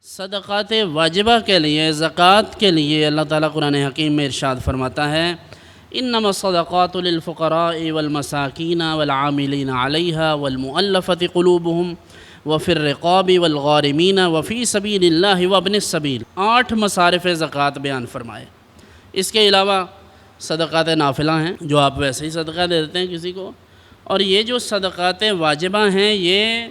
صدقات واجبہ کے لیے، زکوٰۃ کے لیے اللہ تعالیٰ قرآن حکیم میں ارشاد فرماتا ہے انما الصدقات للفقراء والمساکین والعاملین علیہا والمؤلفۃ قلوبہم وفی الرقاب والغارمین وفی سبیل اللہ وابن السبیل۔ 8 مصارف زکوٰۃ بیان فرمائے۔ اس کے علاوہ صدقات نافلہ ہیں جو آپ ویسے ہی صدقہ دے دیتے ہیں کسی کو، اور یہ جو صدقات واجبہ ہیں یہ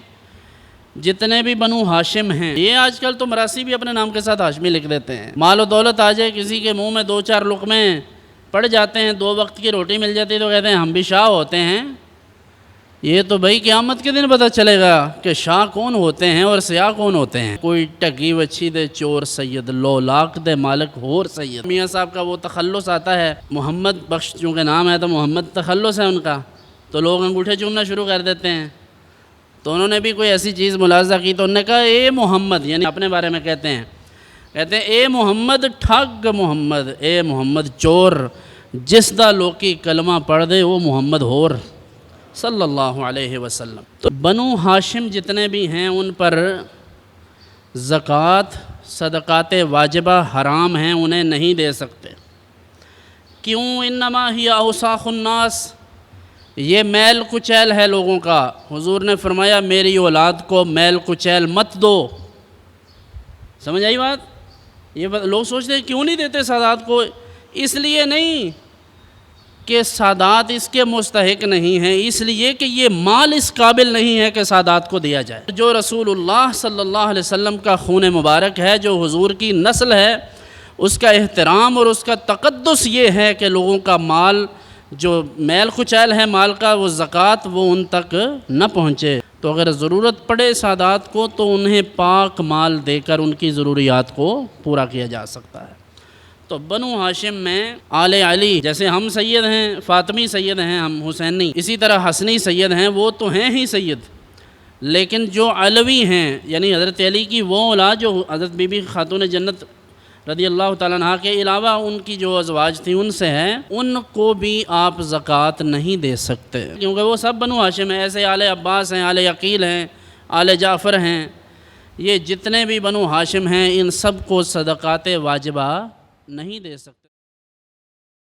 جتنے بھی بنو ہاشم ہیں، یہ آج کل تو مراسی بھی اپنے نام کے ساتھ ہاشمی لکھ دیتے ہیں۔ مال و دولت آ جائے کسی کے منہ میں 2-4 لقمے پڑ جاتے ہیں، 2 وقت کی روٹی مل جاتی ہے تو کہتے ہیں ہم بھی شاہ ہوتے ہیں۔ یہ تو بھائی قیامت کے دن پتہ چلے گا کہ شاہ کون ہوتے ہیں اور سیاہ کون ہوتے ہیں۔ کوئی ٹگی وچھی دے چور سید، لو لاکھ دے مالک ہور سید۔ میاں صاحب کا وہ تخلص آتا ہے، محمد بخش چونکہ نام ہے تو محمد تخلص ہے ان کا، تو لوگ انگوٹھے چومنا شروع کر دیتے ہیں۔ تو انہوں نے بھی کوئی ایسی چیز ملاحظہ کی تو انہوں نے کہا اے محمد، یعنی اپنے بارے میں کہتے ہیں اے محمد ٹھگ محمد، اے محمد چور، جس دا لوکی کلمہ پڑھ دے وہ محمد ہور صلی اللہ علیہ وسلم۔ تو بنو ہاشم جتنے بھی ہیں ان پر زکوٰۃ، صدقات واجبہ حرام ہیں، انہیں نہیں دے سکتے۔ کیوں؟ انما ہی اوساخ الناس، یہ میل کچیل ہے لوگوں کا۔ حضور نے فرمایا میری اولاد کو میل کچیل مت دو۔ سمجھ آئی بات؟ یہ لوگ سوچتے ہیں کیوں نہیں دیتے سادات کو؟ اس لیے نہیں کہ سادات اس کے مستحق نہیں ہیں، اس لیے کہ یہ مال اس قابل نہیں ہے کہ سادات کو دیا جائے۔ جو رسول اللہ صلی اللہ علیہ وسلم کا خون مبارک ہے، جو حضور کی نسل ہے، اس کا احترام اور اس کا تقدس یہ ہے کہ لوگوں کا مال جو میل کچیل ہے مال کا، وہ زکوٰۃ وہ ان تک نہ پہنچے۔ تو اگر ضرورت پڑے سادات کو تو انہیں پاک مال دے کر ان کی ضروریات کو پورا کیا جا سکتا ہے۔ تو بنو ہاشم میں آل علی، جیسے ہم سید ہیں، فاطمی سید ہیں، ہم حسینی، اسی طرح حسنی سید ہیں، وہ تو ہیں ہی سید، لیکن جو علوی ہیں یعنی حضرت علی کی وہ اولاد جو حضرت بی بی خاتون جنت رضی اللہ تعالیٰ عنہ کے علاوہ ان کی جو ازواج تھیں ان سے ہیں، ان کو بھی آپ زکوٰۃ نہیں دے سکتے کیونکہ وہ سب بنو ہاشم ہیں۔ ایسے آل عباس ہیں، آل عقیل ہیں، آل جعفر ہیں، یہ جتنے بھی بنو ہاشم ہیں ان سب کو صدقات واجبہ نہیں دے سکتے۔